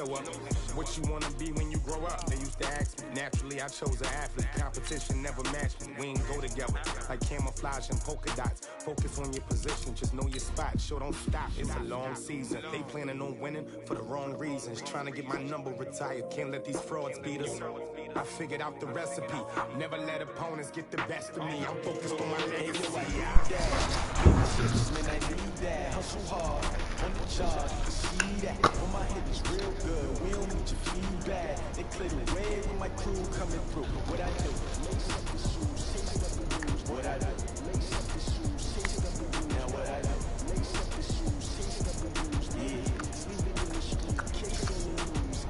So what you wanna be when you grow up? They used to ask me. Naturally, I chose an athlete. Competition never matched me. We ain't go together like camouflage and polka dots. Focus on your position, just know your spot. Sure, don't stop. It's a long season. They planning on winning for the wrong reasons. Trying to get my number retired. Can't let these frauds beat us. I figured out the recipe. Never let opponents get the best of me. I'm focused on my legacy. Man, I need that. Hustle hard on the charge. See that when my hit is real good. We don't need your feedback. They clear the way when my crew coming through. What I do? Lace up the shoes, chase up the rules. What I do? Lace up the shoes, chase up the rules. Now what I do? Lace up the shoes, chase up the rules. Yeah, sleeping in the street, chasing the rules.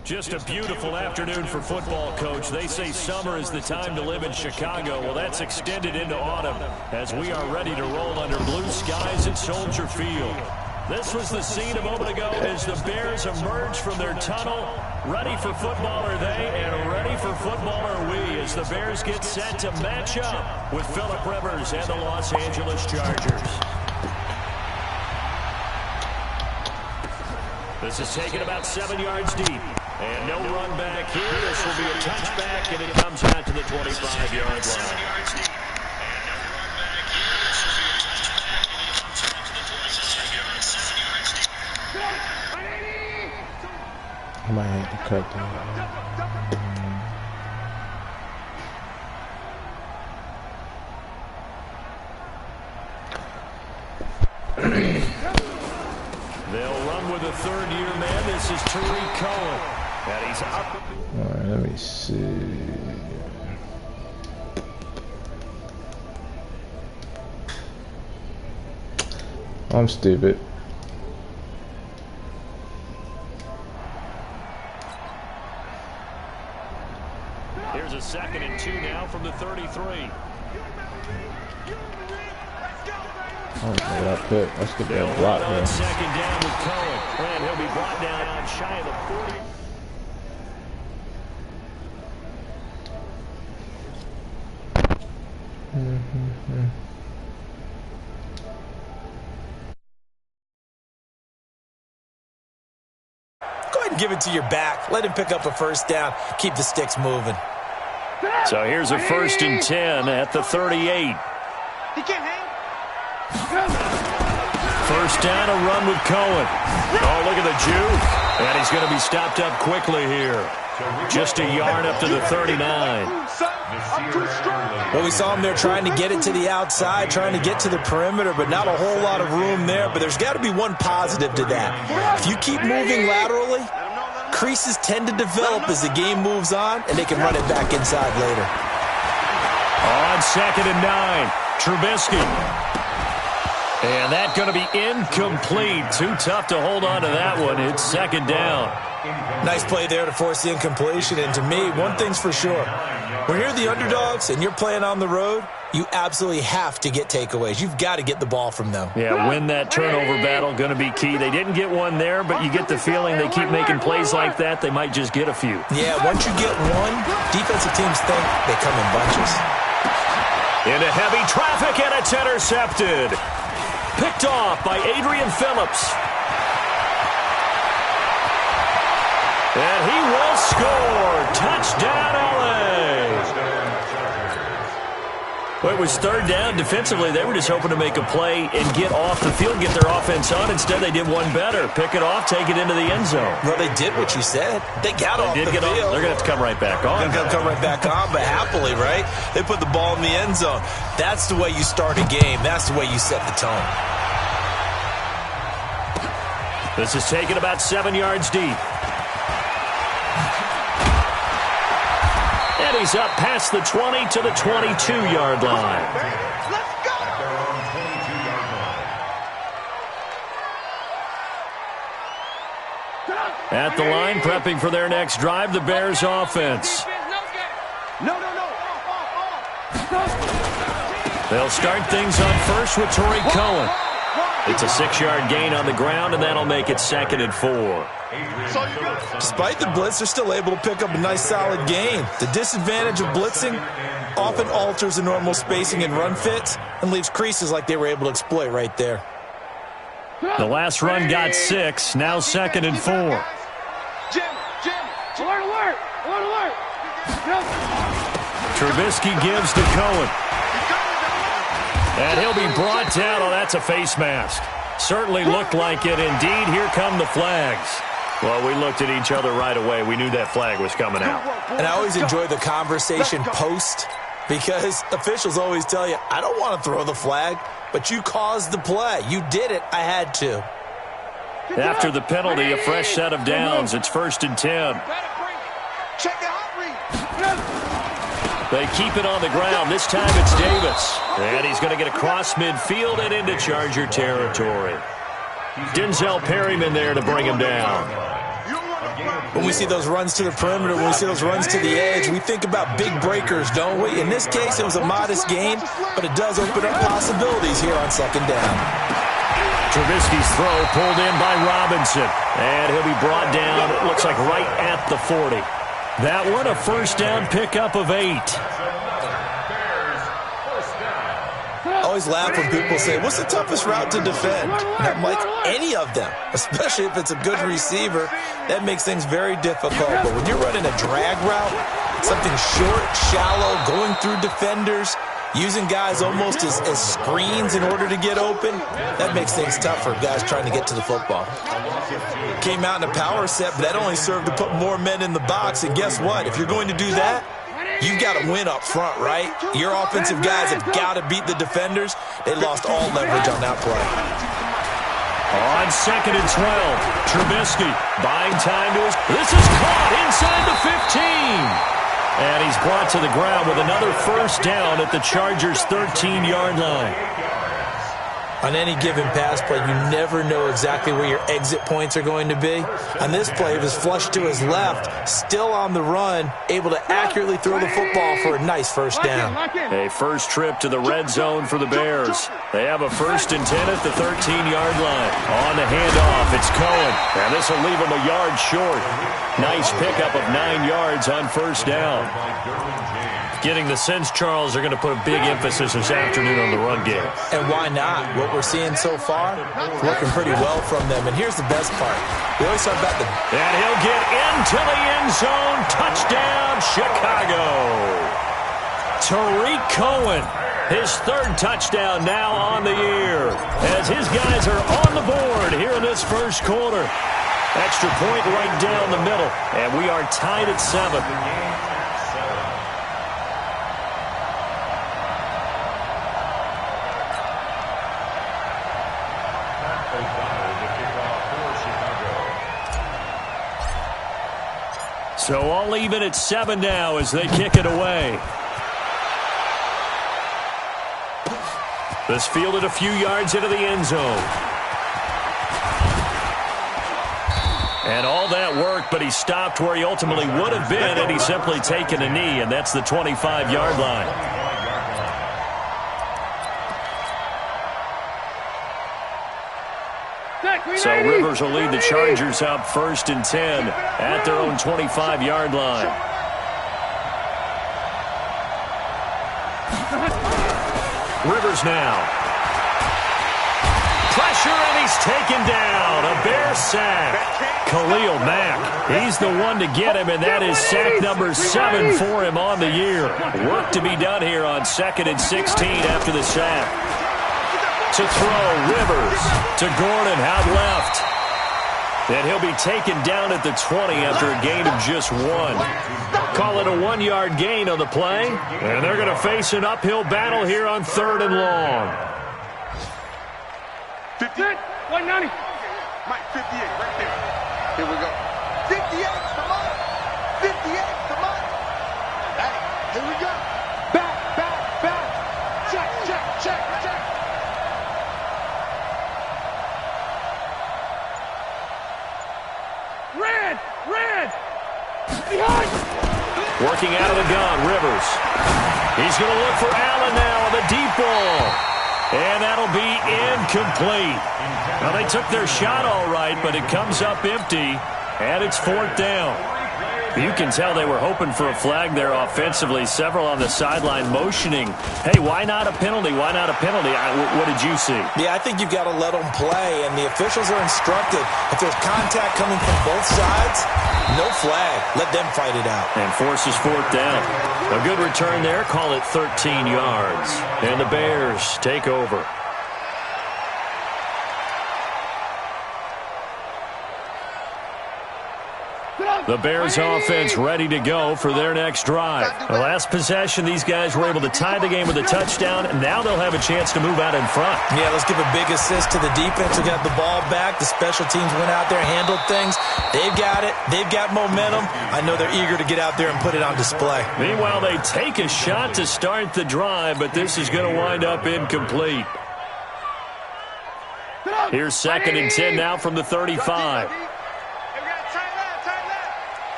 Just a beautiful afternoon for football, Coach. They say summer is the time to live in Chicago. Well, that's extended into autumn as we are ready to roll under blue skies at Soldier Field. This was the scene a moment ago as the Bears emerge from their tunnel. Ready for football are they, and ready for football are we as the Bears get set to match up with Phillip Rivers and the Los Angeles Chargers. This is taken about 7 yards deep. And no run back here. This will be a touchback, and it comes out to the 25-yard line. I might have to cut that. They'll run with a third-year man. This is Tariq Cohen. And he's up. All right, let me see. I'm stupid. Here's a 2nd and 2 now from the 33. I don't know what I put. Let's get that block there. 2nd down with Cohen. And he'll be brought down shy of the 40. Go ahead and give it to your back. Let him pick up a first down. Keep the sticks moving. So here's a 1st and 10 at the 38. He can't hang. First down, a run with Cohen. Oh, look at the juke. And he's going to be stopped up quickly here. Just a yard up to the 39. Well, we saw him there trying to get it to the outside, trying to get to the perimeter, but not a whole lot of room there. But there's got to be one positive to that. If you keep moving laterally, creases tend to develop as the game moves on, and they can run it back inside later. On 2nd and 9, Trubisky. And that's going to be incomplete. Too tough to hold on to that one. It's 2nd down. Nice play there to force the incompletion. And to me, one thing's for sure. When you're the underdogs and you're playing on the road, you absolutely have to get takeaways. You've got to get the ball from them. Yeah, win that turnover battle, going to be key. They didn't get one there, but you get the feeling they keep making plays like that, they might just get a few. Yeah, once you get one, defensive teams think they come in bunches. Into heavy traffic, and it's intercepted. Picked off by Adrian Phillips. And he will score. Touchdown, LA. Well, it was 3rd down. Defensively, they were just hoping to make a play and get off the field, get their offense on. Instead, they did one better. Pick it off, take it into the end zone. Well, they did what you said. They got off the field. They're going to have to come right back on. They're going to come right back on, but happily, right? They put the ball in the end zone. That's the way you start a game. That's the way you set the tone. This is taken about 7 yards deep. And he's up past the 20 to the 22-yard line. Let's go! At the line, prepping for their next drive, the Bears offense. No. They'll start things on first with Tariq Cohen. It's a 6-yard gain on the ground, and that'll make it 2nd and 4. Despite the blitz, they're still able to pick up a nice, solid gain. The disadvantage of blitzing often alters the normal spacing and run fits and leaves creases like they were able to exploit right there. The last run got 6. Now 2nd and 4. Jim. Alert. Trubisky gives to Cohen. And he'll be brought down. Oh, that's a face mask. Certainly looked like it. Indeed, here come the flags. Well, we looked at each other right away. We knew that flag was coming out. And I always enjoy the conversation post, because officials always tell you, I don't want to throw the flag, but you caused the play. You did it. I had to. After the penalty, a fresh set of downs. It's 1st and 10. Check the hot read. They keep it on the ground. This time it's Davis. And he's going to get across midfield and into Charger territory. Denzel Perryman there to bring him down. When we see those runs to the perimeter, when we see those runs to the edge, we think about big breakers, don't we? In this case, it was a modest gain, but it does open up possibilities here on 2nd down. Trubisky's throw pulled in by Robinson. And he'll be brought down, it looks like right at the 40. That one a 1st down pickup of 8. I always laugh when people say, what's the toughest route to defend? And I'm like, any of them, especially if it's a good receiver. That makes things very difficult. But when you're running a drag route, something short, shallow, going through defenders, using guys almost as screens in order to get open, that makes things tough for guys trying to get to the football. Came out in a power set, but that only served to put more men in the box. And guess what? If you're going to do that, you've got to win up front, right? Your offensive guys have got to beat the defenders. They lost all leverage on that play. On 2nd and 12, Trubisky buying time to his... This is caught inside the 15. And he's brought to the ground with another 1st down at the Chargers' 13-yard line. On any given pass play, you never know exactly where your exit points are going to be. On this play, it was flushed to his left, still on the run, able to accurately throw the football for a nice 1st down. A first trip to the red zone for the Bears. They have a 1st and 10 at the 13-yard line. On the handoff, it's Cohen. And this will leave him a yard short. Nice pickup of 9 yards on 1st down. Getting the sense, Charles, they're going to put a big emphasis this afternoon on the run game. And why not? What we're seeing so far, working pretty well from them. And here's the best part. We always talk about the... And he'll get into the end zone. Touchdown, Chicago. Tariq Cohen, his 3rd touchdown now on the year, as his guys are on the board here in this 1st quarter. Extra point right down the middle, and we are tied at 7. So all even at 7 now as they kick it away. This fielded a few yards into the end zone. And all that work, but he stopped where he ultimately would have been had he simply taken a knee, and that's the 25-yard line. So Rivers will lead the Chargers up 1st and 10 at their own 25-yard line. Rivers now. Pressure, and he's taken down. A Bear sack. Khalil Mack, he's the one to get him, and that is sack number 7 for him on the year. Work to be done here on 2nd and 16 after the sack. To throw, Rivers to Gordon out left. And he'll be taken down at the 20 after a gain of just 1. Call it a 1-yard gain on the play. And they're going to face an uphill battle here on 3rd and long. 58, 190. Mike, 58, right there. Here we go. 58, come on. 58, come on. Hey, here we go. Back. Check. Red. Behind. Working out of the gun, Rivers. He's going to look for Allen now on the deep ball. And that'll be incomplete. Well, they took their shot all right, but it comes up empty, and it's 4th down. You can tell they were hoping for a flag there offensively. Several on the sideline motioning, hey, why not a penalty? Why not a penalty? What did you see? Yeah, I think you've got to let them play, and the officials are instructed. If there's contact coming from both sides, no flag. Let them fight it out. And forces fourth down. A good return there. Call it 13 yards. And the Bears take over. The Bears offense ready to go for their next drive. The last possession, these guys were able to tie the game with a touchdown, and now they'll have a chance to move out in front. Yeah, let's give a big assist to the defense who got the ball back. The special teams went out there, handled things. They've got it. They've got momentum. I know they're eager to get out there and put it on display. Meanwhile, they take a shot to start the drive, but this is going to wind up incomplete. Here's 2nd and 10 now from the 35.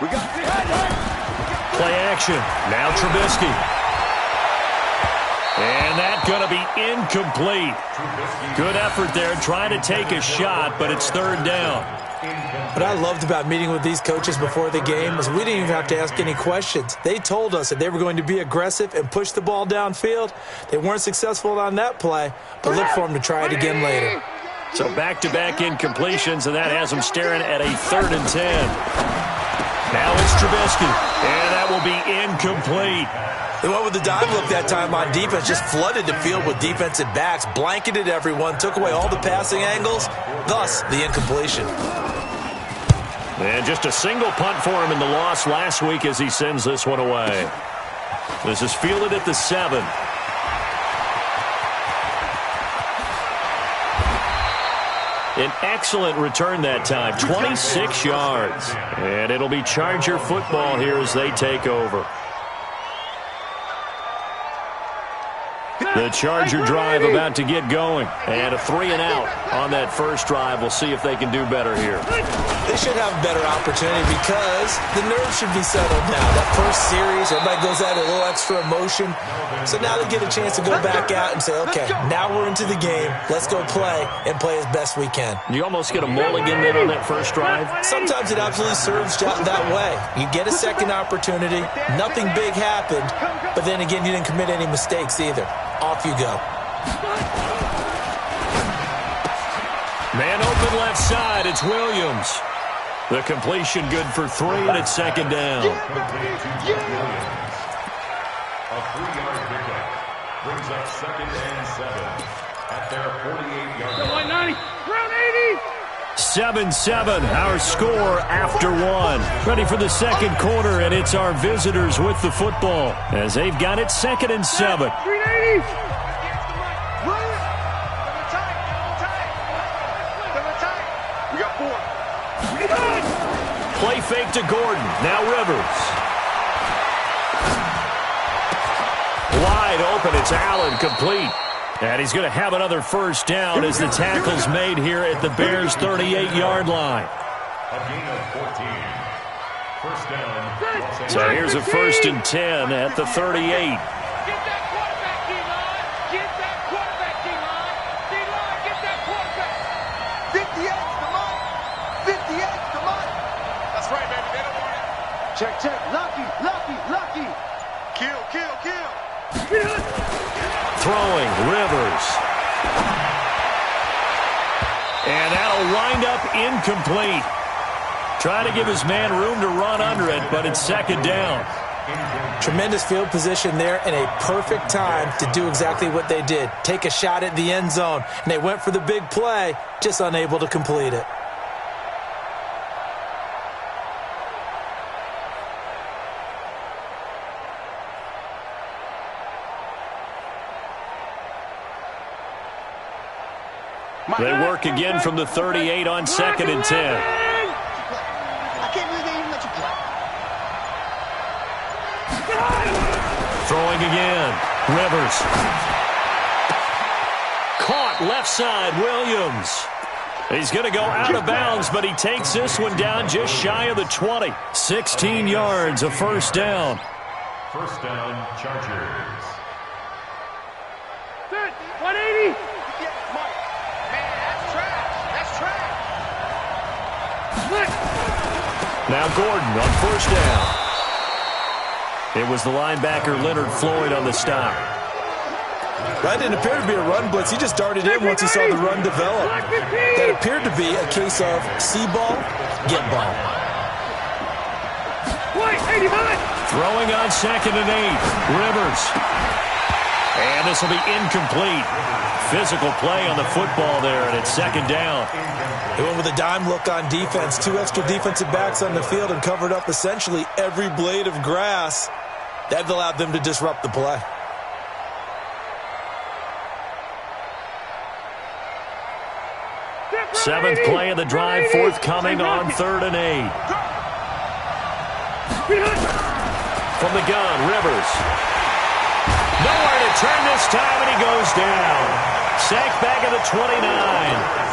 We got Play action. Now Trubisky. And that's going to be incomplete. Good effort there trying to take a shot, but it's 3rd down. What I loved about meeting with these coaches before the game is we didn't even have to ask any questions. They told us that they were going to be aggressive and push the ball downfield. They weren't successful on that play, but look for them to try it again later. So back-to-back incompletions, and that has them staring at a 3rd and 10. Now it's Trubisky, and that will be incomplete. They went with the dive look that time on defense, just flooded the field with defensive backs, blanketed everyone, took away all the passing angles, thus the incompletion. And just a single punt for him in the loss last week as he sends this one away. This is fielded at the 7. An excellent return that time, 26 yards. And it'll be Charger football here as they take over. The Charger drive about to get going. And a 3-and-out on that first drive. We'll see if they can do better here. They should have a better opportunity because the nerves should be settled now. That first series, everybody goes out a little extra emotion. So now they get a chance to go back out and say, okay, now we're into the game. Let's go play and play as best we can. You almost get a mulligan then on that first drive? Sometimes it absolutely serves that way. You get a second opportunity. Nothing big happened. But then again, you didn't commit any mistakes either. Off you go. Man open left side. It's Williams. The completion good for 3, and it's 2nd down. A 3-yard pickup brings up 2nd and 7 at their 48-yard line. 7-7, our score after 1. Ready for the second quarter, and it's our visitors with the football as they've got it 2nd and 7. We got 4. Play fake to Gordon. Now Rivers. Wide open. It's Allen, complete. And he's going to have another first down as the tackle's made here at the Bears' 38-yard line. A gain of 14. First down. So here's a 1st and 10 at the 38. Check, lucky. Kill. Throwing, Rivers. And that'll wind up incomplete. Trying to give his man room to run under it, but it's 2nd down. Tremendous field position there and a perfect time to do exactly what they did. Take a shot at the end zone. And they went for the big play, just unable to complete it. They work again from the 38 on 2nd and 10. I can't believe they even let you play. Throwing again. Rivers. Caught left side, Williams. He's going to go out of bounds, but he takes this one down just shy of the 20. 16 yards, a first down. First down, Chargers. 180. Now Gordon on first down. It was the linebacker Leonard Floyd on the stop. That didn't appear to be a run blitz. He just darted in once he saw the run develop. That appeared to be a case of see ball, get ball. Throwing on 2nd and 8. Rivers. And this will be incomplete. Physical play on the football there, and it's 2nd down. They went with a dime look on defense. 2 extra defensive backs on the field and covered up essentially every blade of grass. That allowed them to disrupt the play. Seventh play of the drive, forthcoming on 3rd and 8. From the gun, Rivers. Nowhere to turn this time, and he goes down. Sacked back at the 29.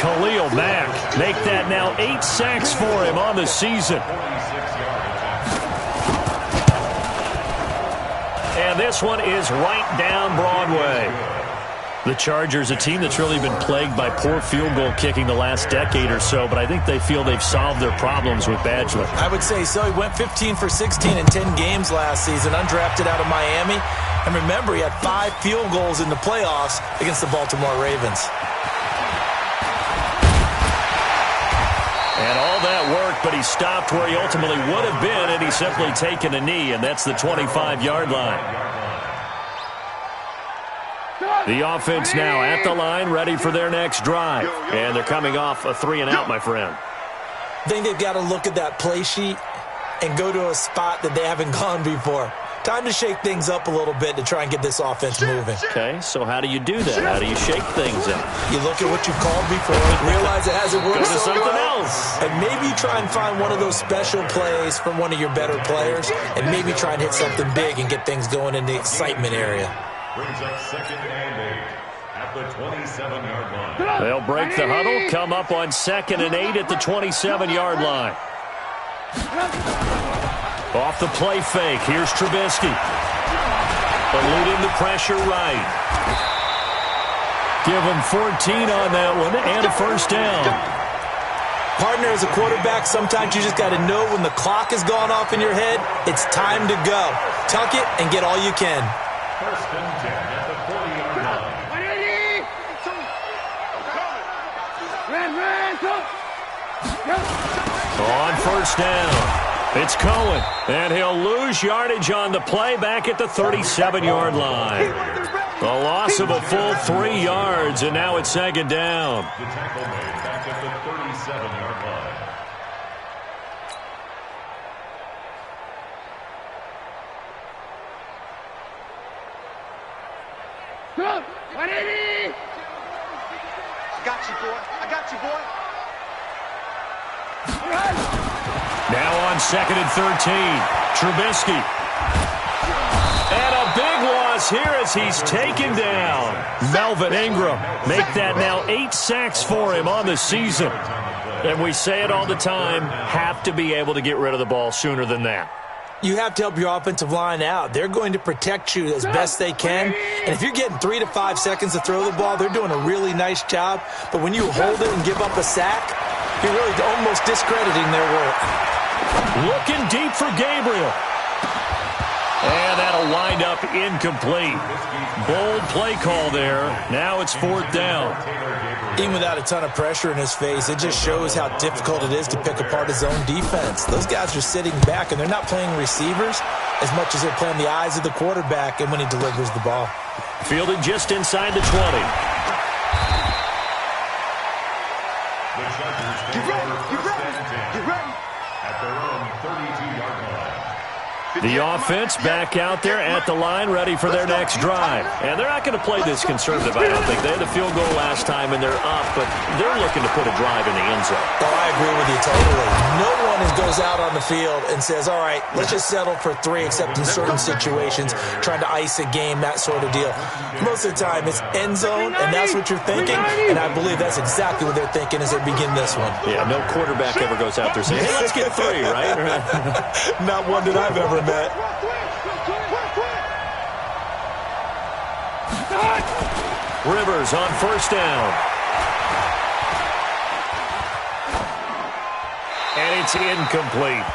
Khalil Mack make that now 8 sacks for him on the season. And this one is right down Broadway. The Chargers, a team that's really been plagued by poor field goal kicking the last decade or so, but I think they feel they've solved their problems with Badgler. I would say so. He went 15 for 16 in 10 games last season, undrafted out of Miami. And remember, he had 5 field goals in the playoffs against the Baltimore Ravens. And all that worked, but he stopped where he ultimately would have been, and he's simply taken a knee, and that's the 25-yard line. The offense now at the line, ready for their next drive. And they're coming off a 3-and-out, my friend. I think they've got to look at that play sheet and go to a spot that they haven't gone before. Time to shake things up a little bit to try and get this offense moving. Okay, so how do you do that? How do you shake things up? You look at what you've called before, realize it hasn't worked Go to so something well, else. and maybe try and find one of those special plays from one of your better players, and maybe try and hit something big and get things going in the excitement area. Brings up 2nd and 8 at the 27-yard line. They'll break the huddle, come up on 2nd and 8 at the 27-yard line. Off the play fake, here's Trubisky. Eluding the pressure right. Give him 14 on that one and a first down. Partner, as a quarterback, sometimes you just got to know when the clock has gone off in your head, it's time to go. Tuck it and get all you can. 1st and 10 at the 40-yard line. On first down, it's Cohen, and he'll lose yardage on the play back at the 37-yard line. A loss of a full 3 yards, and now it's 2nd down. The tackle made back at the 37-yard line. I got you, boy. I got you, boy. Now on 2nd and 13, Trubisky. And a big loss here as he's taken down. Melvin Ingram make that now 8 sacks for him on the season. And we say it all the time, have to be able to get rid of the ball sooner than that. You have to help your offensive line out. They're going to protect you as best they can. And if you're getting 3 to 5 seconds to throw the ball, they're doing a really nice job. But when you hold it and give up a sack, you're really almost discrediting their work. Looking deep for Gabriel. And that'll wind up incomplete. Bold play call there. Now it's 4th down. Even without a ton of pressure in his face, it just shows how difficult it is to pick apart his own defense. Those guys are sitting back, and they're not playing receivers as much as they're playing the eyes of the quarterback and when he delivers the ball. Fielded just inside the 20. The Chargers take over 1st and 10 at their own 32-yard line. The offense back out there at the line, ready for their next drive. And they're not going to play this conservative, I don't think. They had the field goal last time, and they're up, but they're looking to put a drive in the end zone. Oh, I agree with you totally. No one goes out on the field and says, all right, let's just settle for 3, except in certain situations, trying to ice a game, that sort of deal. Most of the time, it's end zone, and that's what you're thinking, and I believe that's exactly what they're thinking as they begin this one. Yeah, no quarterback ever goes out there saying, hey, let's get 3, right? Not one that I've ever met. Rivers on first down. And he It's incomplete.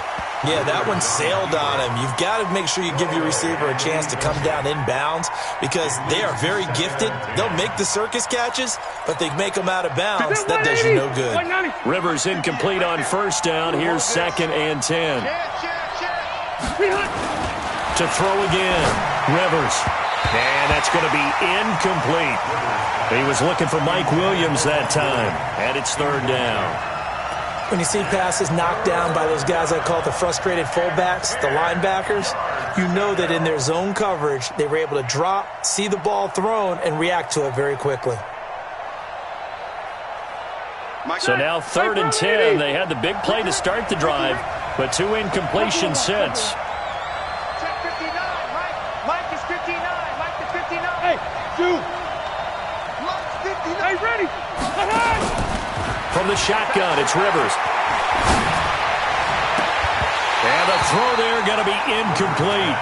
Yeah, that one sailed on him. You've got to make sure you give your receiver a chance to come down inbounds because they are very gifted. They'll make the circus catches, but they make them out of bounds. That does you no good. Rivers incomplete on first down. Here's 2nd and 10. To throw again. Rivers. And that's going to be incomplete. He was looking for Mike Williams that time. And it's 3rd down. When you see passes knocked down by those guys I call the frustrated fullbacks, the linebackers, you know that in their zone coverage, they were able to drop, see the ball thrown, and react to it very quickly. So now 3rd and 10. They had the big play to start the drive, but 2 incompletions since. Check 59, Mike. Mike is 59. Mike is 59. Hey, dude. Mike's 59. Hey, ready. From the shotgun, it's Rivers. And the throw there going to be incomplete.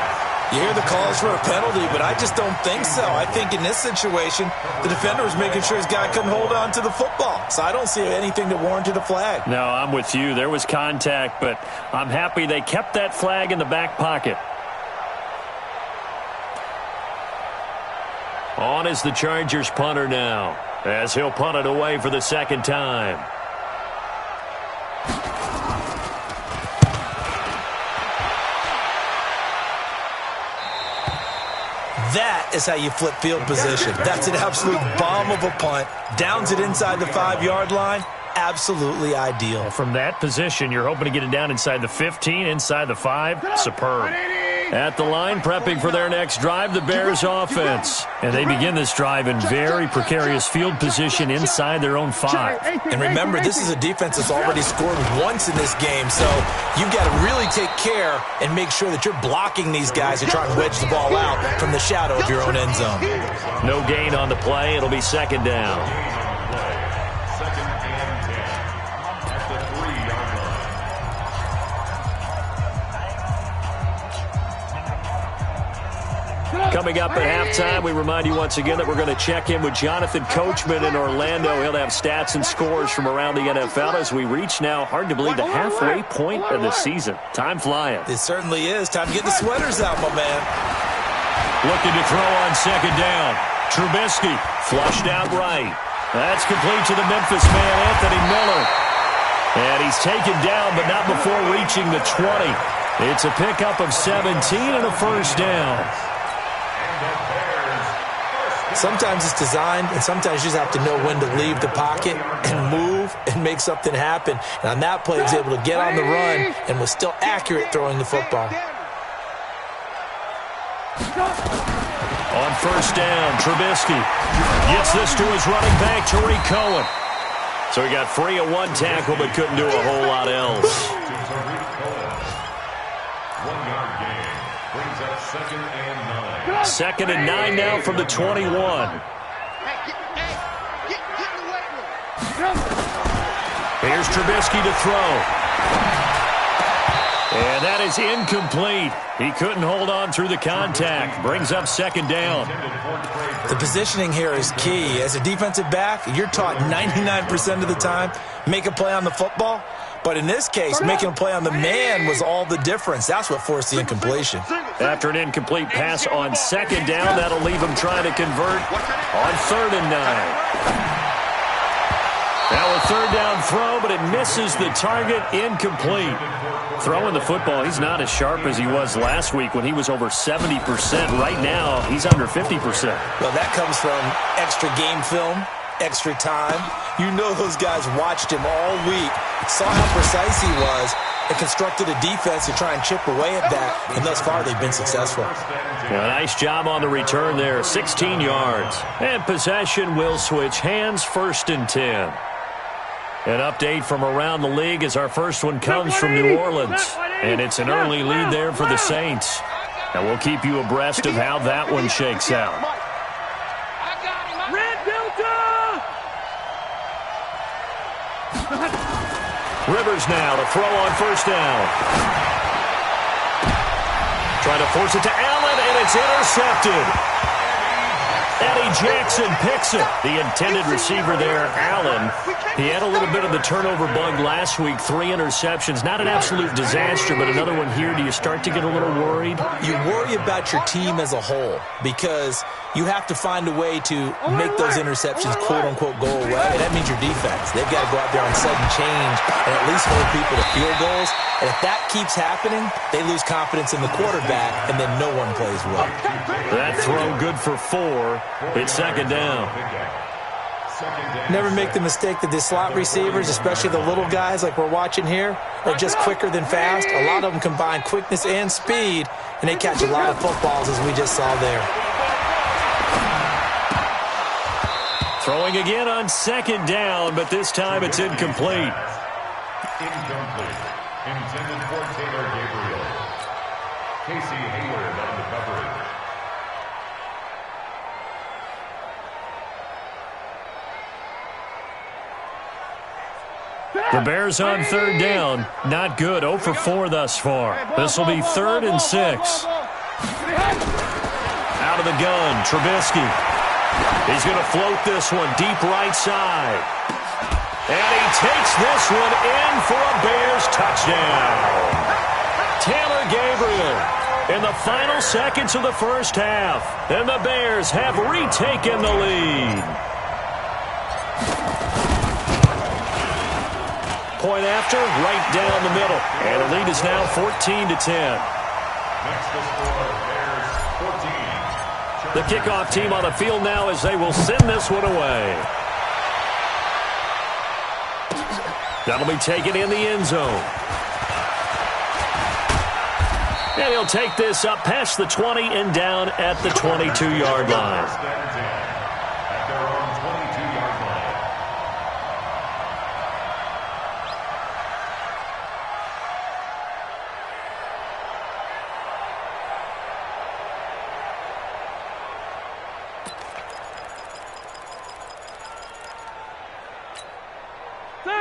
You hear the calls for a penalty, but I just don't think so. I think in this situation, the defender was making sure his guy couldn't hold on to the football. So I don't see anything that warranted a flag. No, I'm with you. There was contact, but I'm happy they kept that flag in the back pocket. On is the Chargers punter now, as he'll punt it away for the 2nd time. That is how you flip field position. That's an absolute bomb of a punt. Downs it inside the 5-yard line. Absolutely ideal. From that position, you're hoping to get it down inside the 15, inside the 5. Superb. At the line, prepping for their next drive, the Bears offense. And they begin this drive in very precarious field position inside their own 5. And remember, this is a defense that's already scored once in this game, so you've got to really take care and make sure that you're blocking these guys to try and wedge the ball out from the shadow of your own end zone. No gain on the play. It'll be 2nd down. Coming up at halftime, we remind you once again that we're going to check in with Jonathan Coachman in Orlando. He'll have stats and scores from around the NFL as we reach now, hard to believe, the halfway point of the season. Time flying. It certainly is. Time to get the sweaters out, my man. Looking to throw on 2nd down. Trubisky flushed out right. That's complete to the Memphis man, Anthony Miller. And he's taken down, but not before reaching the 20. It's a pickup of 17 and a 1st down. Sometimes it's designed, and sometimes you just have to know when to leave the pocket and move and make something happen. And on that play, he was able to get on the run and was still accurate throwing the football. On 1st down, Trubisky gets this to his running back, Tariq Cohen. So he got free of 1 tackle, but couldn't do a whole lot else. 1-yard gain brings up 2nd and 9. 2nd and 9 now from the 21. Here's Trubisky to throw. And that is incomplete. He couldn't hold on through the contact. Brings up 2nd down. The positioning here is key. As a defensive back, you're taught 99% of the time, make a play on the football. But in this case, making a play on the man was all the difference. That's what forced the incompletion. After an incomplete pass on 2nd down, that'll leave him trying to convert on 3rd and 9. Now a 3rd down throw, but it misses the target, incomplete. Throwing the football, he's not as sharp as he was last week when he was over 70%. Right now, he's under 50%. Well, that comes from extra game film, extra time. You know those guys watched him all week, saw how precise he was, and constructed a defense to try and chip away at that, and thus far they've been successful. Yeah, nice job on the return there, 16 yards. And possession will switch hands, 1st and 10. An update from around the league as our first one comes from New Orleans. And it's an early lead there for the Saints. And we'll keep you abreast of how that one shakes out. Rivers now to throw on 1st down. Trying to force it to Allen, and it's intercepted. Eddie Jackson picks it. The intended receiver there, Allen. He had a little bit of the turnover bug last week, 3 interceptions. Not an absolute disaster, but another one here. Do you start to get a little worried? You worry about your team as a whole because you have to find a way to make those interceptions, quote-unquote, go away. And that means your defense. They've got to go out there on sudden change and at least hold people to field goals. And if that keeps happening, they lose confidence in the quarterback, and then no one plays well. That throw good for 4. It's second down. Never make the mistake that the slot receivers, especially the little guys like we're watching here, are just quicker than fast. A lot of them combine quickness and speed, and they catch a lot of footballs, as we just saw there. Throwing again on second down, but this time it's incomplete. Incomplete. Intended for Taylor Gabriel. Casey Hayward on the coverage. The Bears on third down. Not good. 0 for 4 thus far. This will be 3rd and 6. Out of the gun, Trubisky. He's going to float this one deep right side. And he takes this one in for a Bears touchdown. Taylor Gabriel in the final seconds of the first half. And the Bears have retaken the lead. Point after, right down the middle. And the lead is now 14-10. Next to score, Bears 14. The kickoff team on the field now as they will send this one away. That'll be taken in the end zone. And he'll take this up past the 20 and down at the 22-yard line. At their own 22-yard line.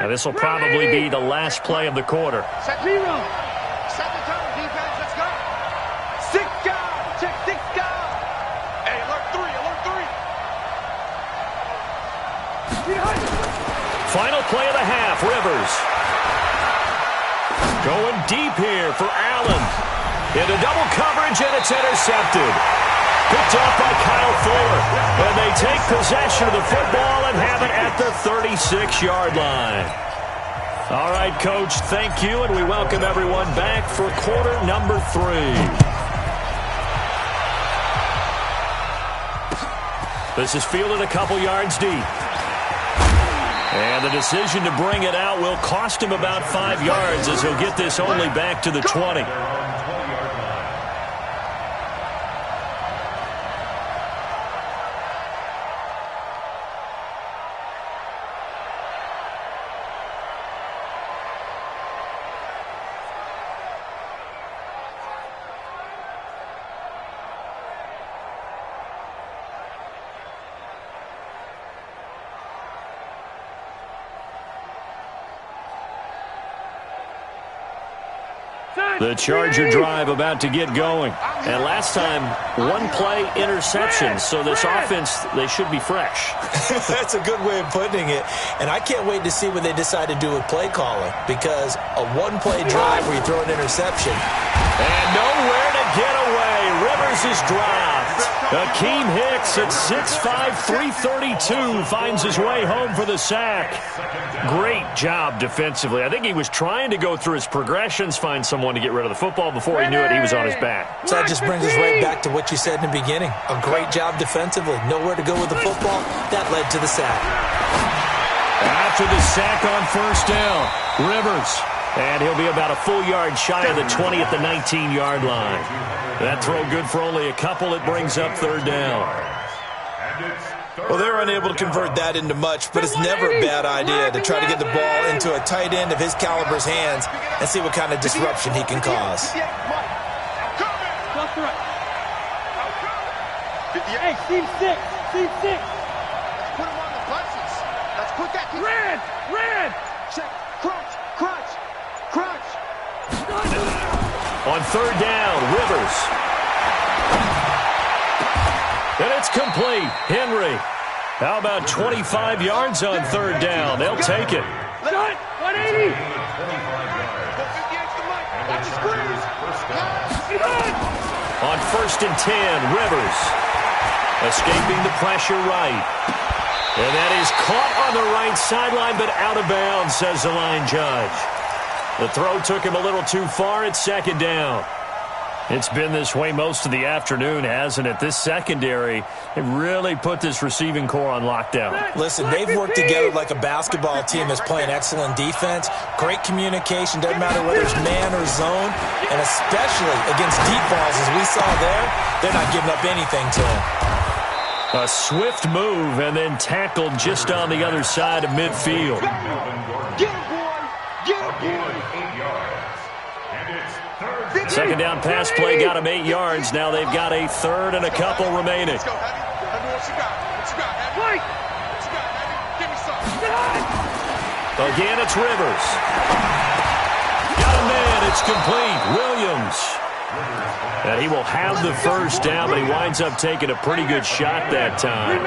Now this will probably be the last play of the quarter. Set zero. Set the tone, defense. Let's go. 6 guys. Check 6 guys. Hey, alert 3. Alert 3. Final play of the half, Rivers. Going deep here for Allen. Into double coverage, and it's intercepted. Picked off by Kyle Fuller. And they take possession of the football and have it at the 36-yard line. All right, Coach, thank you, and we welcome everyone back for quarter number 3. This is fielded a couple yards deep. And the decision to bring it out will cost him about 5 yards as he'll get this only back to the 20. The Charger drive about to get going. And last time, 1 play interception. So this offense, they should be fresh. That's a good way of putting it. And I can't wait to see what they decide to do with play calling. Because a 1-play drive where you throw an interception. And nowhere to get away. Rivers is dropped. Akeem Hicks at 6'5", 332 finds his way home for the sack. Great job defensively. I think he was trying to go through his progressions, find someone to get rid of the football. Before he knew it, he was on his back. So that just brings us right back to what you said in the beginning. A great job defensively. Nowhere to go with the football. That led to the sack. After the sack on first down, Rivers. And he'll be about a full yard shy of the 20 at the 19-yard line. That throw good for only a couple. It brings up third down. Well, they're unable to convert that into much, but it's never a bad idea to try to get the ball into a tight end of his caliber's hands and see what kind of disruption he can cause. Hey, Steve 6. Steve 6. Let's put him on the buses. Let's put that. Red. Check. Crunch. On third down, Rivers. And it's complete. Henry. How about 25 yards on third down? They'll take it. 180. On 1st and 10, Rivers. Escaping the pressure right. And that is caught on the right sideline, but out of bounds, says the line judge. The throw took him a little too far. It's 2nd down. It's been this way most of the afternoon, hasn't it? This secondary, it really put this receiving core on lockdown. Listen, they've worked together like a basketball team that's playing excellent defense. Great communication, doesn't matter whether it's man or zone. And especially against deep balls, as we saw there, they're not giving up anything to him. A swift move and then tackled just on the other side of midfield. Get him, boy. Get him, boy. 8 yards. And it's 3rd. 2nd down pass play got him 8 yards. Now they've got a 3rd and a couple remaining. Let's go, Heavy. Heavy, what you got? What you got, Heavy? What you got, Heavy? Give me something. Again, it's Rivers. Got a man. It's complete. Williams. And he will have the 1st down, but he winds up taking a pretty good shot that time.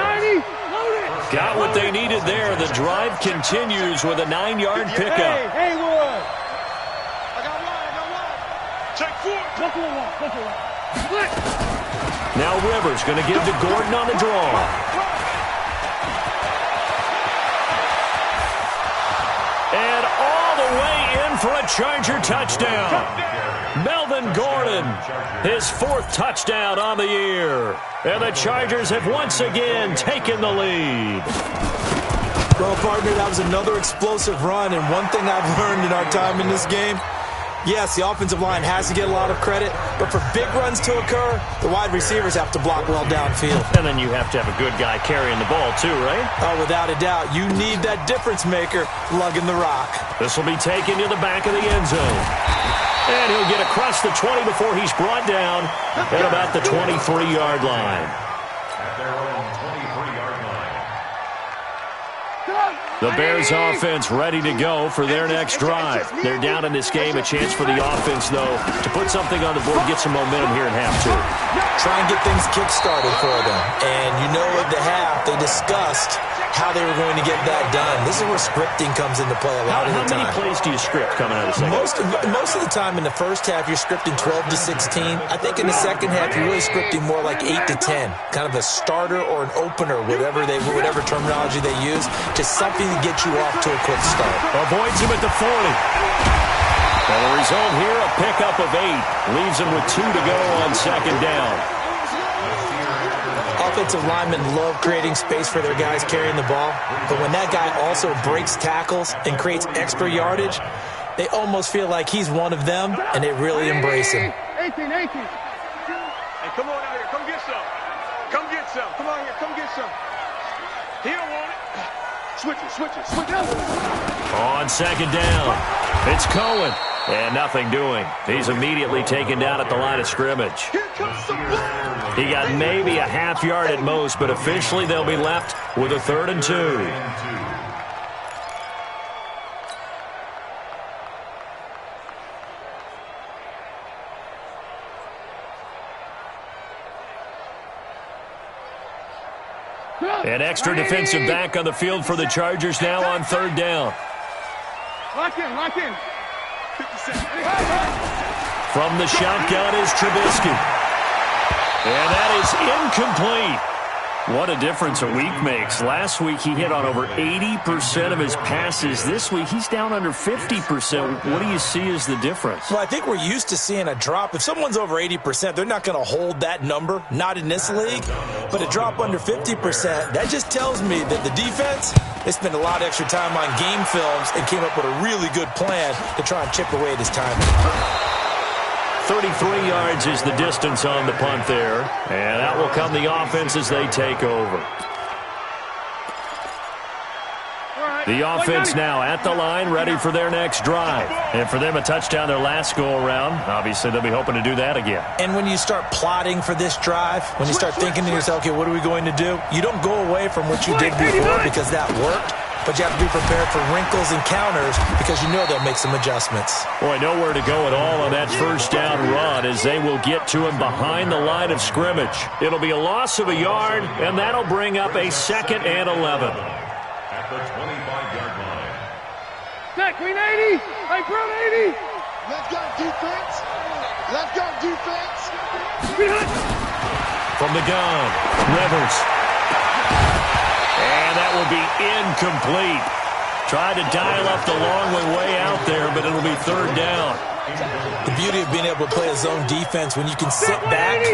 Got what they needed there. The drive continues with a 9-yard pickup. Hey, Wood. I got one. Check 4. Now Rivers going to give to Gordon on the draw. And all the way in for a Charger touchdown. Melvin Gordon, his 4th touchdown on the year. And the Chargers have once again taken the lead. Well, partner, that was another explosive run. And one thing I've learned in our time in this game, yes, the offensive line has to get a lot of credit, but for big runs to occur, the wide receivers have to block well downfield. And then you have to have a good guy carrying the ball too, right? Oh, without a doubt. You need that difference maker lugging the rock. This will be taken to the back of the end zone. And he'll get across the 20 before he's brought down at about the 23-yard line. At their own 23-yard line. The Bears offense ready to go for their next drive. They're down in this game. A chance for the offense, though, to put something on the board, get some momentum here at half 2. Try and get things kick-started for them. And you know at the half, they discussed how they were going to get that done. This is where scripting comes into play a lot of the time. How many plays do you script coming out of the second? Most of the time in the first half, you're scripting 12 to 16. I think in the second half, you're really scripting more like 8 to 10. Kind of a starter or an opener, whatever terminology they use. Just something to get you off to a quick start. Avoids him at the 40. And the result here, a pickup of 8. Leaves him with 2 to go on 2nd down. Offensive linemen love creating space for their guys carrying the ball, but when that guy also breaks tackles and creates extra yardage, they almost feel like he's one of them, and they really embrace him. 18. Hey, come on out here. Come get some. Come get some. Come on here. Come get some. He don't want it. Switch it. On 2nd down, it's Cohen. And nothing doing. He's immediately taken down at the line of scrimmage. He got maybe a half yard at most, but officially they'll be left with a 3rd and 2. An extra defensive back on the field for the Chargers now on 3rd down. Lock in. From the shotgun is Trubisky. And that is incomplete. What a difference a week makes. Last week he hit on over 80% of his passes. This week he's down under 50%. What do you see as the difference? Well, I think we're used to seeing a drop. If someone's over 80%, they're not going to hold that number, not in this league. But a drop under 50%, that just tells me that the defense, they spent a lot of extra time on game films and came up with a really good plan to try and chip away at his time. 33 yards is the distance on the punt there. And out will come the offense as they take over. The offense now at the line, ready for their next drive. And for them, a touchdown their last go-around. Obviously, they'll be hoping to do that again. And when you start plotting for this drive, when you start thinking to yourself, okay, what are we going to do? You don't go away from what you did before because that worked. but you have to be prepared for wrinkles and counters because you know they'll make some adjustments. Boy, nowhere to go at all on that first down run as they will get to him behind the line of scrimmage. It'll be a loss of a yard, and that'll bring up a 2nd and 11. At the 25-yard line. Back, green 80. Hey, brown 80. Let's go, defense. Let's go, defense. From the gun, Rivers. And that will be incomplete. Tried to dial up the long way out there, but it'll be 3rd down. The beauty of being able to play a zone defense when you can sit back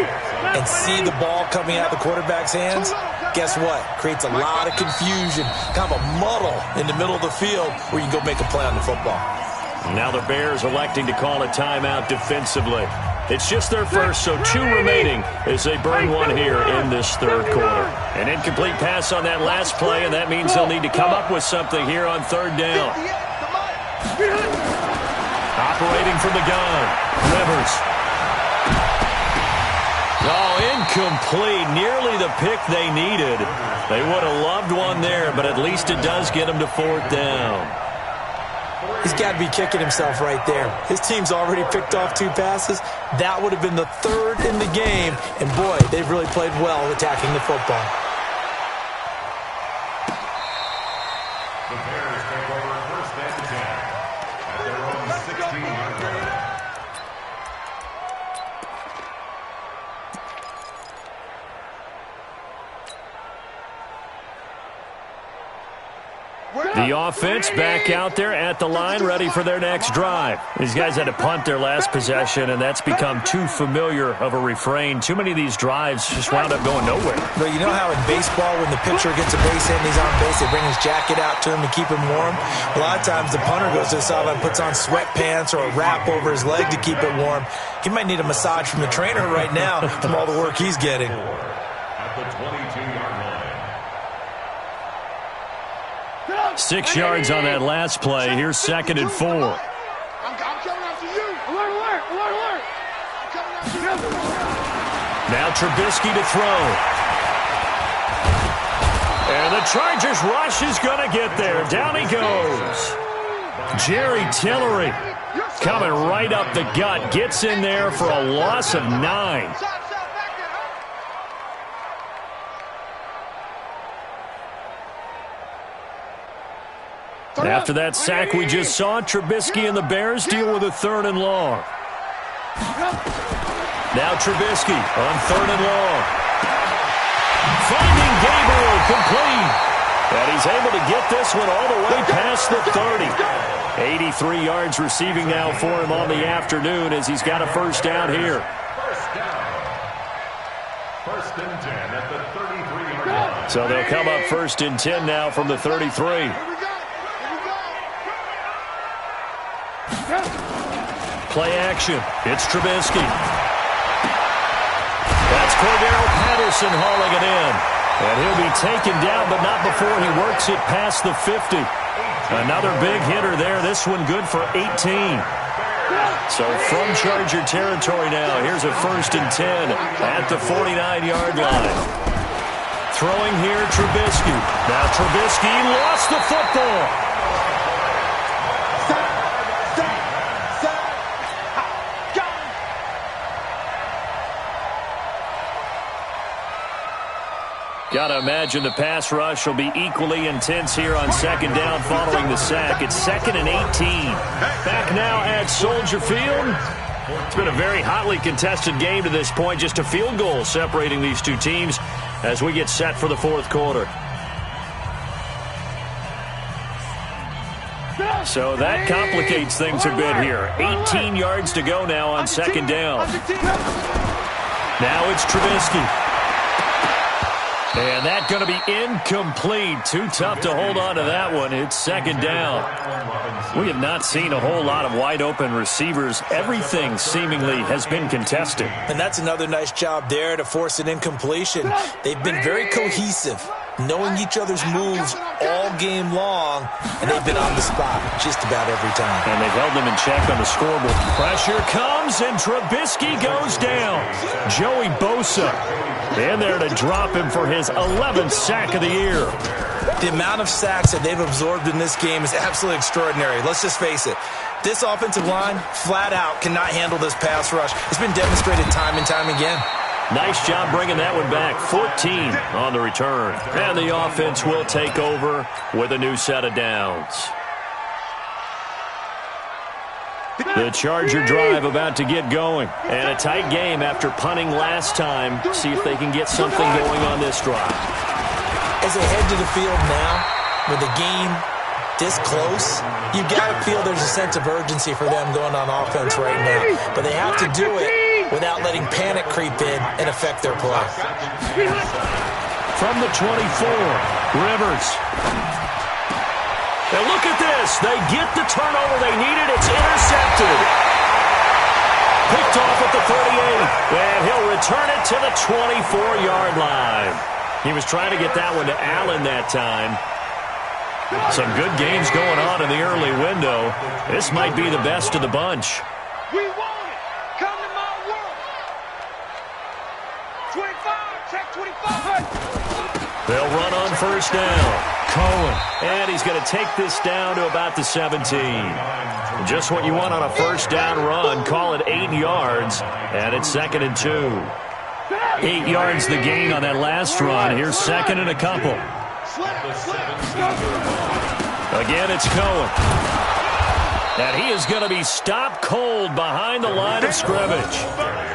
and see the ball coming out of the quarterback's hands, guess what? Creates a lot of confusion, kind of a muddle in the middle of the field where you can go make a play on the football. Now the Bears electing to call a timeout defensively. It's just their first, so 2 remaining as they burn one here in this 3rd quarter. An incomplete pass on that last play, and that means they'll need to come up with something here on 3rd down. Operating from the gun, Rivers. Oh, incomplete. Nearly the pick they needed. They would have loved one there, but at least it does get them to 4th down. He's got to be kicking himself right there. His team's already picked off 2 passes. That would have been the 3rd in the game. And, boy, they've really played well attacking the football. The Bears take over 1st and 10 at their own 16-yard line. The offense back out there at the line, ready for their next drive. These guys had to punt their last possession, and that's become too familiar of a refrain. Too many of these drives just wound up going nowhere. But you know how in baseball, when the pitcher gets a base hit and he's on base, they bring his jacket out to him to keep him warm? A lot of times the punter goes to the sideline, puts on sweatpants or a wrap over his leg to keep it warm. He might need a massage from the trainer right now from all the work he's getting. At the 22-yard line. 6 yards on that last play. Here's 2nd and 4. I'm coming after you. Alert, alert, alert, alert. I'm coming after you. Now Trubisky to throw. And the Chargers rush is going to get there. Down he goes. Jerry Tillery coming right up the gut. Gets in there for a loss of 9. After that sack we just saw, Trubisky and the Bears deal with a 3rd and long. Now Trubisky on 3rd and long. Finding Gabriel complete. And he's able to get this one all the way past the 30. 83 yards receiving now for him on the afternoon as he's got a 1st down here. 1st down. 1st and 10 at the 33-yard line. So they'll come up 1st and 10 now from the 33. Play action. It's Trubisky. That's Cordero Patterson hauling it in. And he'll be taken down, but not before he works it past the 50. Another big hitter there. This one good for 18. So from Charger territory now, here's a 1st and 10 at the 49-yard line. Throwing here, Trubisky. Now Trubisky lost the football. Got to imagine the pass rush will be equally intense here on 2nd down following the sack. It's 2nd and 18. Back now at Soldier Field. It's been a very hotly contested game to this point. Just a field goal separating these 2 teams as we get set for the 4th quarter. So that complicates things a bit here. 18 yards to go now on 2nd down. Now it's Trubisky. And that's going to be incomplete. Too tough to hold on to that one. It's 2nd down. We have not seen a whole lot of wide-open receivers. Everything seemingly has been contested. And that's another nice job there to force an incompletion. They've been very cohesive, knowing each other's moves all game long, and they've been on the spot just about every time. And they've held them in check on the scoreboard. Pressure comes, and Trubisky goes down. Joey Bosa in there to drop him for his 11th sack of the year. The amount of sacks that they've absorbed in this game is absolutely extraordinary. Let's just face it. This offensive line, flat out, cannot handle this pass rush. It's been demonstrated time and time again. Nice job bringing that one back. 14 on the return. And the offense will take over with a new set of downs. The Charger drive about to get going. And a tight game after punting last time. See if they can get something going on this drive. As they head to the field now, with the game this close, you've got to feel there's a sense of urgency for them going on offense right now. But they have to do it without letting panic creep in and affect their play. From the 24, Rivers. And look at this. They get the turnover they needed. It's intercepted. Picked off at the 38. And he'll return it to the 24-yard line. He was trying to get that one to Allen that time. Some good games going on in the early window. This might be the best of the bunch. We want it. Come to my world. 25. Check 25. They'll run on first down. Cohen. And he's going to take this down to about the 17. Just what you want on a first down run. Call it 8 yards. And it's 2nd and 2. 8 yards the gain on that last run. Here's 2nd and a couple. Again, it's Cohen. And he is going to be stopped cold behind the line of scrimmage.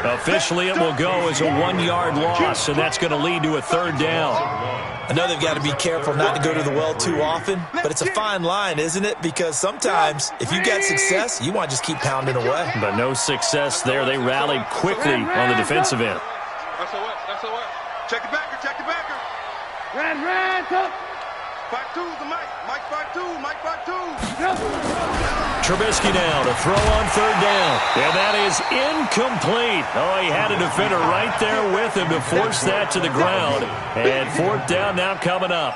Officially, it will go as a 1-yard loss, and that's going to lead to a 3rd down. I know they've got to be careful not to go to the well too often, but it's a fine line, isn't it? Because sometimes, if you get success, you want to just keep pounding away. But no success there. They rallied quickly on the defensive end. That's a what? That's a what? Check the backer. Check the backer. Ran, top. 5-2's the Mike. Mike 5-2. Mike 5-2. Trubisky now to throw on 3rd down. And that is incomplete. Oh, he had a defender right there with him to force that to the ground. And 4th down now coming up.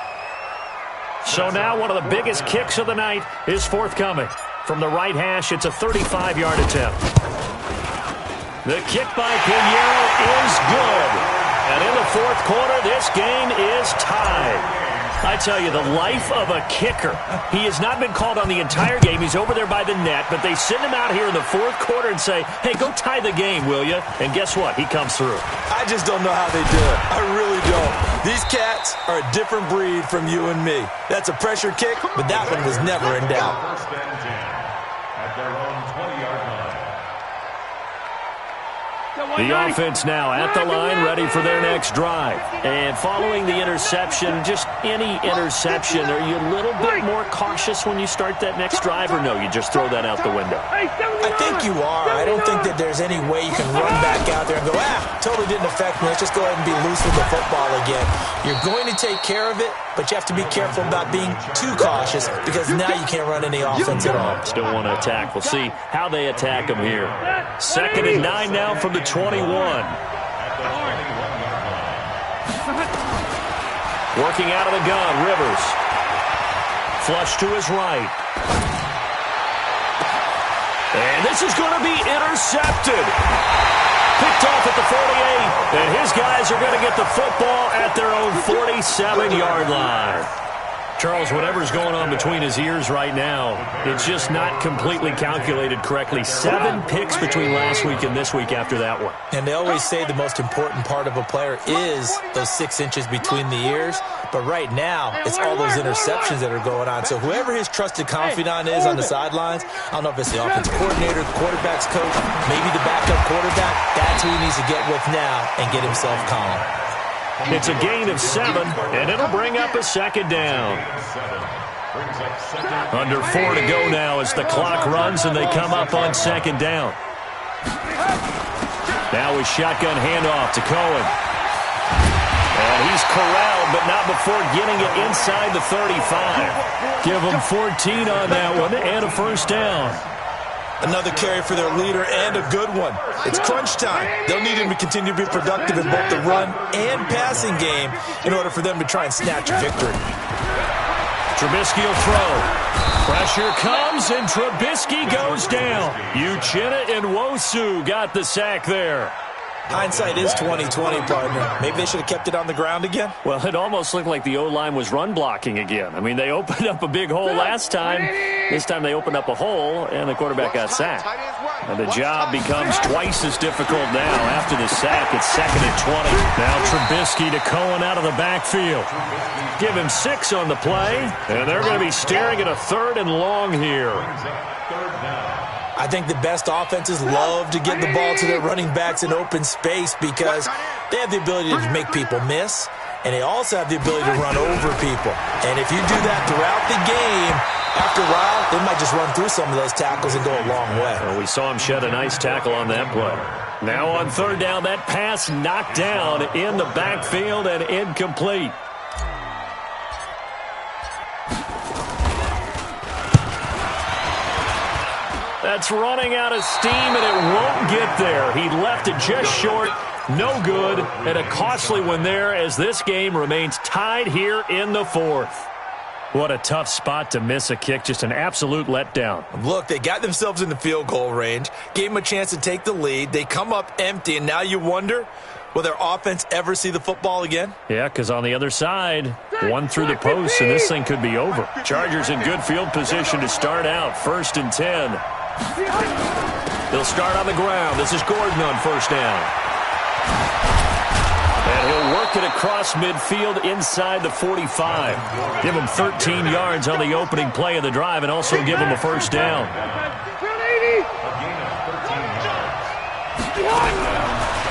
So now one of the biggest kicks of the night is forthcoming. From the right hash, it's a 35-yard attempt. The kick by Pinheiro is good. And in the 4th quarter, this game is tied. I tell you, the life of a kicker. He has not been called on the entire game. He's over there by the net, but they send him out here in the 4th quarter and say, hey, go tie the game, will you? And guess what? He comes through. I just don't know how they do it. I really don't. These cats are a different breed from you and me. That's a pressure kick, but that one was never in doubt. First and 10 at their own 20-yard line. The offense now at the line, ready for their next drive. And following the interception, just any interception, are you a little bit more cautious when you start that next drive, or no, you just throw that out the window? I think you are. I don't think that there's any way you can run back out there and go, totally didn't affect me. Let's just go ahead and be loose with the football again. You're going to take care of it, but you have to be careful about being too cautious because now you can't run any offense at all. Still want to attack. We'll see how they attack them here. 2nd and 9 now from the 21. Working out of the gun, Rivers. Flush to his right. And this is going to be intercepted. Picked off at the 48. And his guys are going to get the football at their own 47-yard line. Charles, whatever's going on between his ears right now, it's just not completely calculated correctly. 7 picks between last week and this week after that one. And they always say the most important part of a player is those 6 inches between the ears. But right now, it's all those interceptions that are going on. So whoever his trusted confidant is on the sidelines, I don't know if it's the offensive coordinator, the quarterback's coach, maybe the backup quarterback, that's who he needs to get with now and get himself calm. It's a gain of 7, and it'll bring up a 2nd down. Under 4 to go now as the clock runs and they come up on 2nd down. Now a shotgun handoff to Cohen. And he's corralled, but not before getting it inside the 35. Give him 14 on that one and a first down. Another carry for their leader and a good one. It's crunch time. They'll need him to continue to be productive in both the run and passing game in order for them to try and snatch a victory. Trubisky will throw. Pressure comes, and Trubisky goes down. Uchenna and Nwosu got the sack there. Hindsight is 20/20, partner. Maybe they should have kept it on the ground again. Well, it almost looked like the O-line was run blocking again. I mean, they opened up a big hole last time. This time they opened up a hole, and the quarterback got sacked. And the job becomes twice as difficult now. After the sack, it's 2nd and 20. Now Trubisky to Cohen out of the backfield. Give him 6 on the play, and they're going to be staring at a 3rd and long here. I think the best offenses love to get the ball to their running backs in open space because they have the ability to make people miss, and they also have the ability to run over people. And if you do that throughout the game, after a while, they might just run through some of those tackles and go a long way. Well, we saw him shed a nice tackle on that play. Now on 3rd down, that pass knocked down in the backfield and incomplete. That's running out of steam, and it won't get there. He left it just short. No good, and a costly one there as this game remains tied here in the 4th. What a tough spot to miss a kick. Just an absolute letdown. Look, they got themselves in the field goal range, gave them a chance to take the lead. They come up empty, and now you wonder, will their offense ever see the football again? Yeah, because on the other side, one through the post, and this thing could be over. Chargers in good field position to start out. 1st and 10. They'll start on the ground. This is Gordon on 1st down. And he'll work it across midfield inside the 45. Give him 13 yards on the opening play of the drive and also give him a 1st down.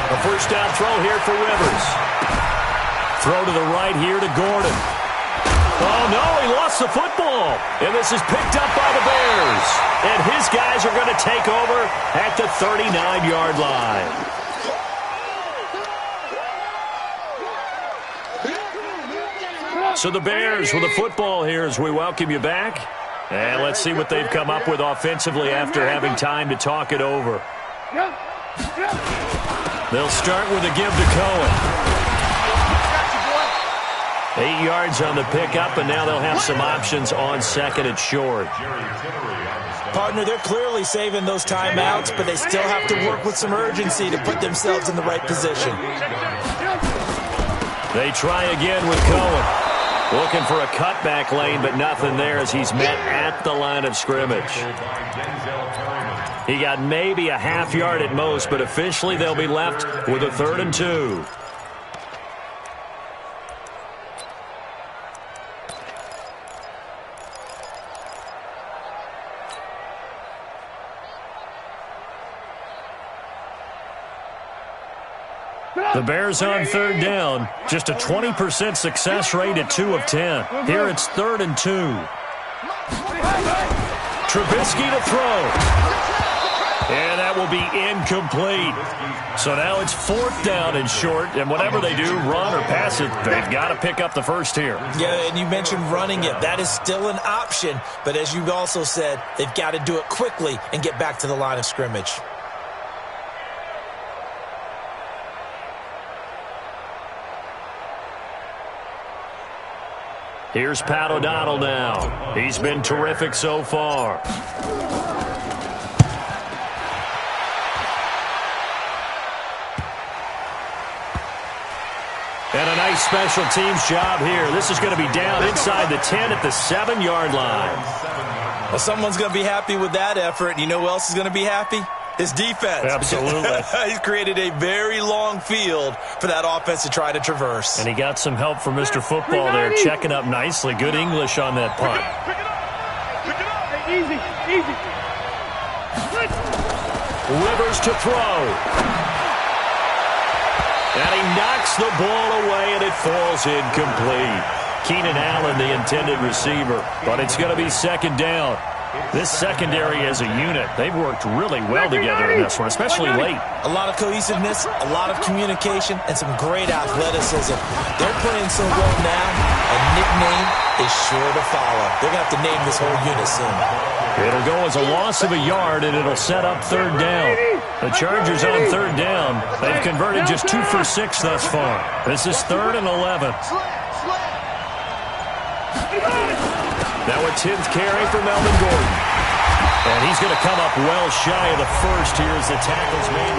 A 1st down throw here for Rivers. Throw to the right here to Gordon. Oh, no, he lost the football. And this is picked up by the Bears. And his guys are going to take over at the 39-yard line. So the Bears with the football here as we welcome you back. And let's see what they've come up with offensively after having time to talk it over. They'll start with a give to Cohen. 8 yards on the pickup, and now they'll have some options on 2nd and short. Partner, they're clearly saving those timeouts, but they still have to work with some urgency to put themselves in the right position. They try again with Cohen. Looking for a cutback lane, but nothing there as he's met at the line of scrimmage. He got maybe a half yard at most, but officially they'll be left with a 3rd and 2. The Bears on 3rd down. Just a 20% success rate at 2 of 10. Here it's 3rd and 2. Trubisky to throw. And that will be incomplete. So now it's 4th down and short. And whatever they do, run or pass it, they've got to pick up the 1st here. Yeah, and you mentioned running it. That is still an option. But as you also said, they've got to do it quickly and get back to the line of scrimmage. Here's Pat O'Donnell now. He's been terrific so far. And a nice special teams job here. This is going to be down inside the 10 at the 7-yard line. Well, someone's going to be happy with that effort. You know who else is going to be happy? His defense. Absolutely. He's created a very long field for that offense to try to traverse. And he got some help from Mr. Football there, checking up nicely. Good English on that punt. Easy, easy. Rivers to throw. And he knocks the ball away, and it falls incomplete. Keenan Allen, the intended receiver. But it's going to be 2nd down. This secondary as a unit, they've worked really well together in this one, especially late. A lot of cohesiveness, a lot of communication, and some great athleticism. They're playing so well now, a nickname is sure to follow. They're going to have to name this whole unit soon. It'll go as a loss of a yard, and it'll set up 3rd down. The Chargers on 3rd down. They've converted just 2 for 6 thus far. This is 3rd and 11. Now a 10th carry for Melvin Gordon. And he's going to come up well shy of the 1st here as the tackle's made.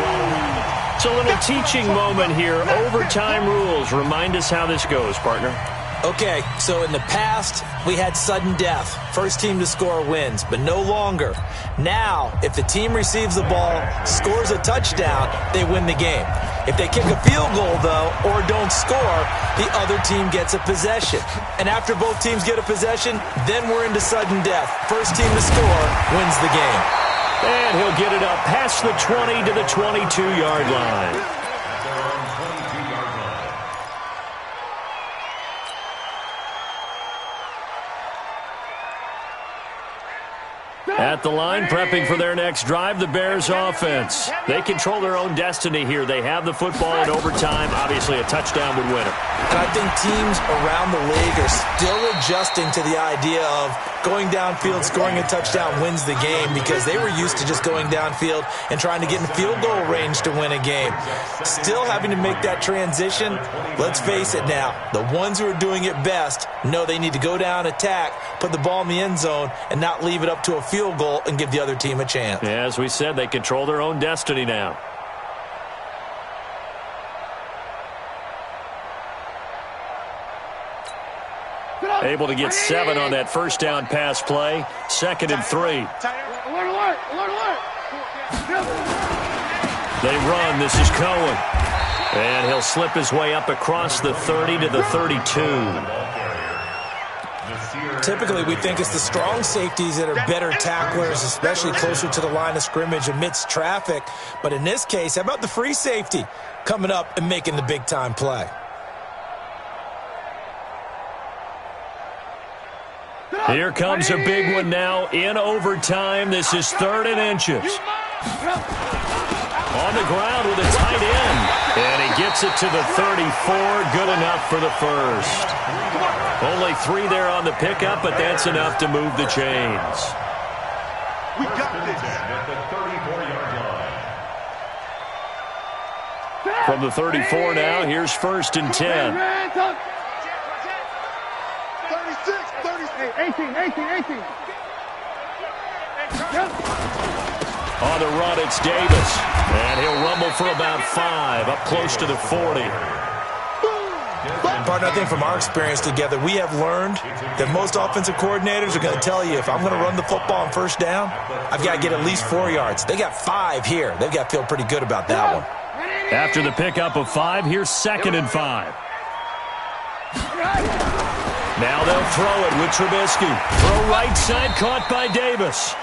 It's a little teaching moment here. Overtime rules. Remind us how this goes, partner. Okay, so in the past, we had sudden death. First team to score wins, but no longer. Now, if the team receives the ball, scores a touchdown, they win the game. If they kick a field goal, though, or don't score, the other team gets a possession. And after both teams get a possession, then we're into sudden death. First team to score wins the game. And he'll get it up past the 20 to the 22-yard line. At the line, prepping for their next drive, the Bears offense. They control their own destiny here. They have the football in overtime. Obviously, a touchdown would win it. And I think teams around the league are still adjusting to the idea of going downfield, scoring a touchdown wins the game, because they were used to just going downfield and trying to get in field goal range to win a game. Still having to make that transition. Let's face it now, the ones who are doing it best know they need to go down, attack, put the ball in the end zone, and not leave it up to a field goal and give the other team a chance. Yeah, as we said, they control their own destiny now. Able to get 7 on that first down pass play. 2nd and 3. Alert, alert, alert, alert. They run. This is Cohen. And he'll slip his way up across the 30 to the 32. Typically, we think it's the strong safeties that are better tacklers, especially closer to the line of scrimmage amidst traffic. But in this case, how about the free safety coming up and making the big-time play? Here comes a big one now in overtime. This is 3rd and inches. On the ground with a tight end. And he gets it to the 34. Good enough for the first. Only 3 there on the pickup, but that's enough to move the chains. We got this. At the 34-yard line. From the 34 now, here's 1st and 10. 18. On the run, it's Davis. And he'll rumble for about 5, up close to the 40. Partner, I think from our experience together, we have learned that most offensive coordinators are going to tell you, if I'm going to run the football on first down, I've got to get at least 4 yards. They got 5 here. They've got to feel pretty good about that one. After the pickup of 5, here's 2nd and 5. Now they'll throw it with Trubisky. Throw right side, caught by Davis.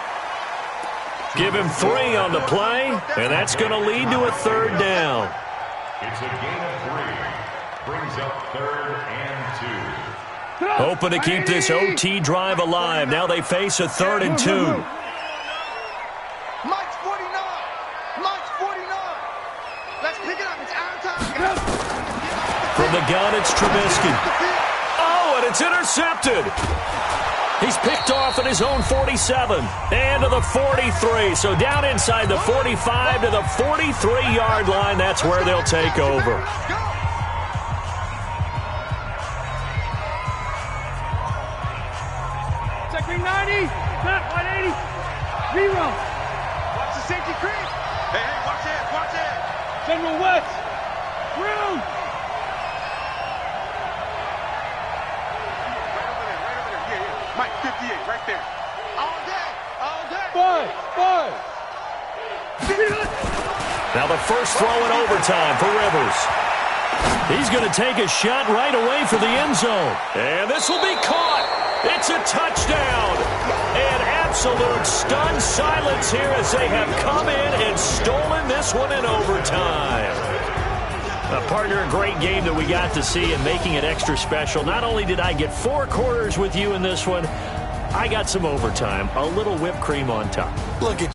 Give him 3 on the play, and that's going to lead to a 3rd down. It's a gain of 3. Brings up 3rd and 2. Hoping to keep this OT drive alive. Now they face a 3rd and 2. Mike's 49. Let's pick it up. It's our time. From the gun, it's Trubisky. Oh, and it's intercepted. He's picked off at his own 47 and to the 43. So down inside the 45 to the 43-yard line. That's where they'll take over. Check 90. Not 180. Zero. Watch the safety creep. Hey, watch it. General West. Through. Mike, 58, right there. All day. Five. Now the first throw in overtime for Rivers. He's going to take a shot right away for the end zone. And this will be caught. It's a touchdown. And absolute stunned silence here as they have come in and stolen this one in overtime. Partner, a great game that we got to see and making it extra special. Not only did I get 4 quarters with you in this one, I got some overtime, a little whipped cream on top. Look at